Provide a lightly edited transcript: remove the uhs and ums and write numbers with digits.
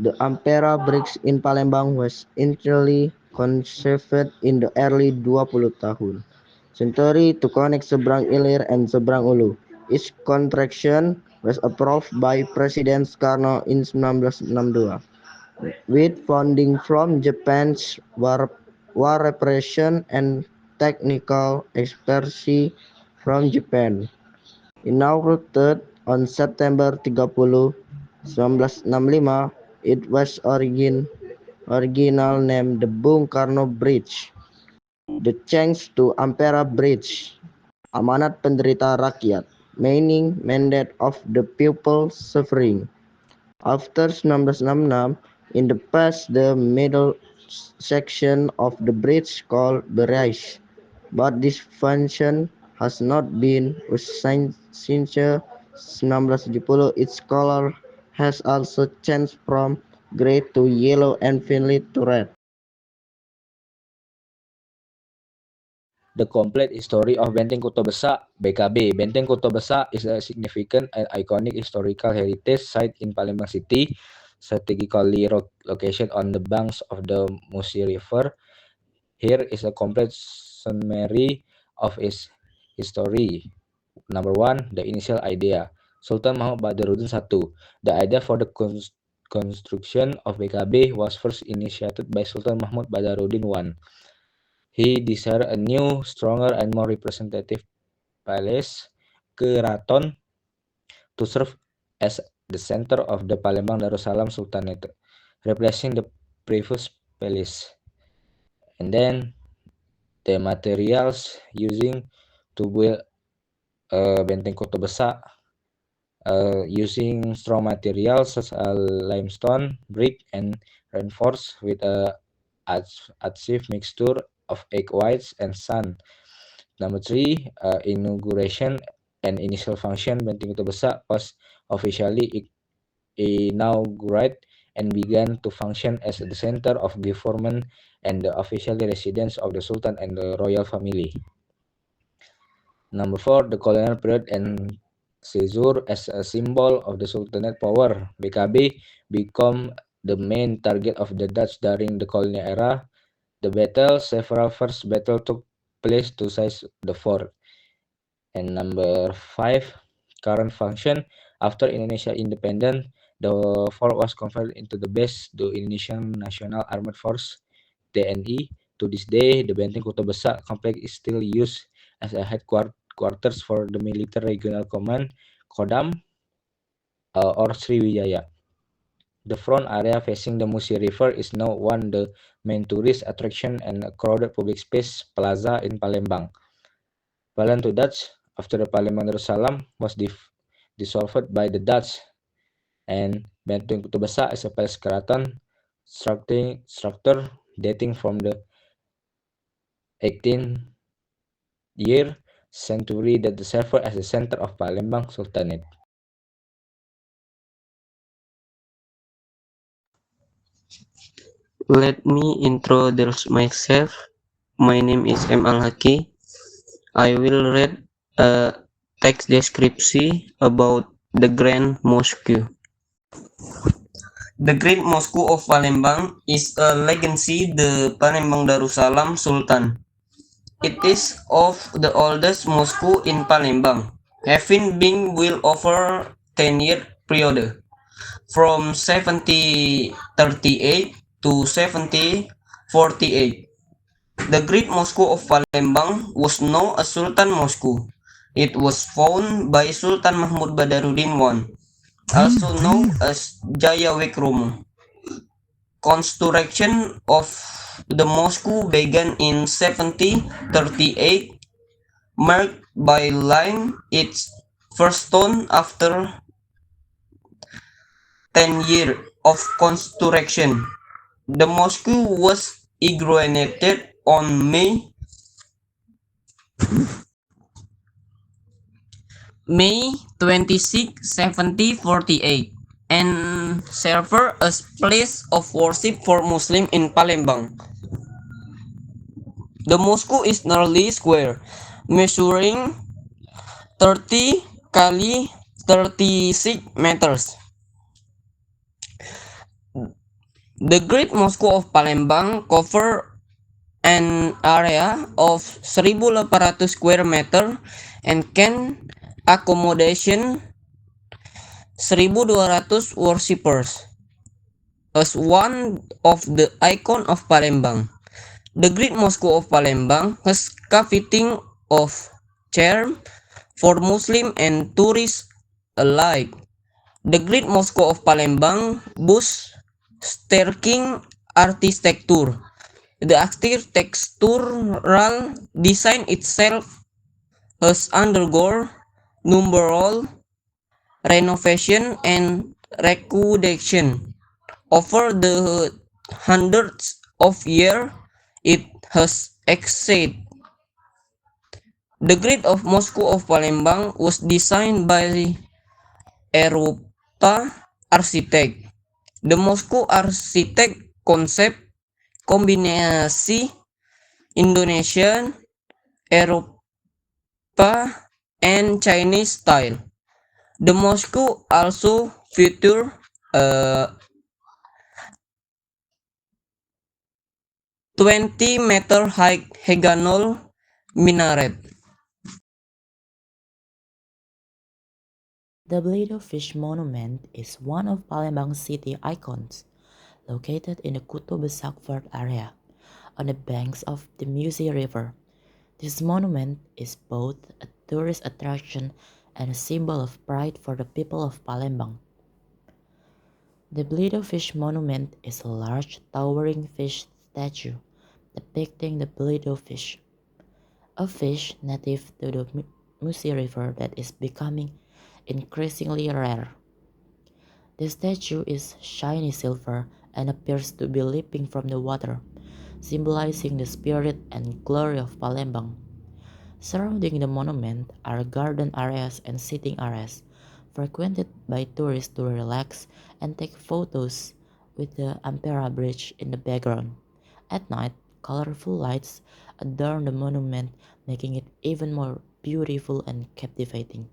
The Ampera Bridge in Palembang was initially conceived in the early 20 tahun century to connect Seberang Ilir and Seberang Ulu. Its construction was approved by President Soekarno in 1962, with funding from Japan's war reparation and technical expertise from Japan. Inaugurated on September 30, 1965, it was original named the Bung Karno Bridge. The change to Ampera Bridge, amanat penderita rakyat, meaning mandate of the people suffering. After 1966, in the past the middle section of the bridge called Berais, but this function has not been used since 1970. Its color has also changed from gray to yellow and finally to red. The complete history of Benteng Kota Besak (BKB). Benteng Kota Besak is a significant and iconic historical heritage site in Palembang City, strategically located on the banks of the Musi River. Here is a complete summary of its history. Number 1, the initial idea. Sultan Mahmud Badarudin I. The idea for the construction of BKB was first initiated by Sultan Mahmud Badarudin I. He desired a new, stronger, and more representative palace, Keraton, to serve as the center of the Palembang Darussalam Sultanate, replacing the previous palace. And then the materials using to build Benteng Kota Besak, using strong materials such as limestone, brick, and reinforced with a adhesive mixture of egg whites and sand. Number 3, inauguration and initial function. Benteng Kota Besak was officially inaugurated and began to function as the center of government and the official residence of the Sultan and the royal family. Number 4, the colonial period and seizure as a symbol of the Sultanate power. BKB became the main target of the Dutch during the colonial era. Several first battles took place to seize the fort. And number 5, current function. After Indonesia independence, the fort was converted into the base, the Indonesian National Armed Force (TNI). To this day, the Benteng Kota Besak complex is still used as a headquarters for the Military Regional Command (Kodam) or Sriwijaya. The front area facing the Musi River is now one of the main tourist attraction and a crowded public space plaza in Palembang. Violent to Dutch after the Palembang Darussalam was dissolved by the Dutch, and Benteng Kota Besak is a palace keraton structure dating from the 18th century that served as the center of Palembang Sultanate. Let me introduce myself. My name is M. Al-Haki. I will read a text description about the Grand Mosque. The Great Mosque of Palembang is a legacy the Palembang Darussalam Sultan. It is of the oldest mosque in Palembang, having been built over 10-year period, from 1738 to 1748. The Great Mosque of Palembang was now a Sultan Mosque. It was founded by Sultan Mahmud Badarudin I, also known as Jayawekromo. Construction of the mosque began in 1738, marked by laying its first stone after 10 years of construction. The mosque was inaugurated on May 26, 1748, and served as place of worship for Muslims in Palembang. The mosque is nearly square, measuring 30 × 36 meters. The Great Mosque of Palembang cover an area of 1.800 square meter and can accommodation 1.200 worshippers. As one of the icon of Palembang, the Great Mosque of Palembang has captivating of charm for Muslim and tourists alike. The Great Mosque of Palembang boasts striking architecture. The architectural design itself has undergone numerous renovation and reconstruction. Over the hundreds of years it has existed. The Great of Mosque of Palembang was designed by Eropa architect. The Mosque architect concept kombinasi Indonesian, Eropa, and Chinese style. The mosque also features a 20-meter high hexagonal minaret. The Bledo Fish Monument is one of Palembang's city icons, located in the Kuto Besak Fort area, on the banks of the Musi River. This monument is both a tourist attraction and a symbol of pride for the people of Palembang. The Bledo Fish Monument is a large, towering fish statue depicting the Bledo fish, a fish native to the Musi River that is becoming increasingly rare. The statue is shiny silver and appears to be leaping from the water, symbolizing the spirit and glory of Palembang. Surrounding the monument are garden areas and sitting areas, frequented by tourists to relax and take photos with the Ampera Bridge in the background. At night, colorful lights adorn the monument, making it even more beautiful and captivating.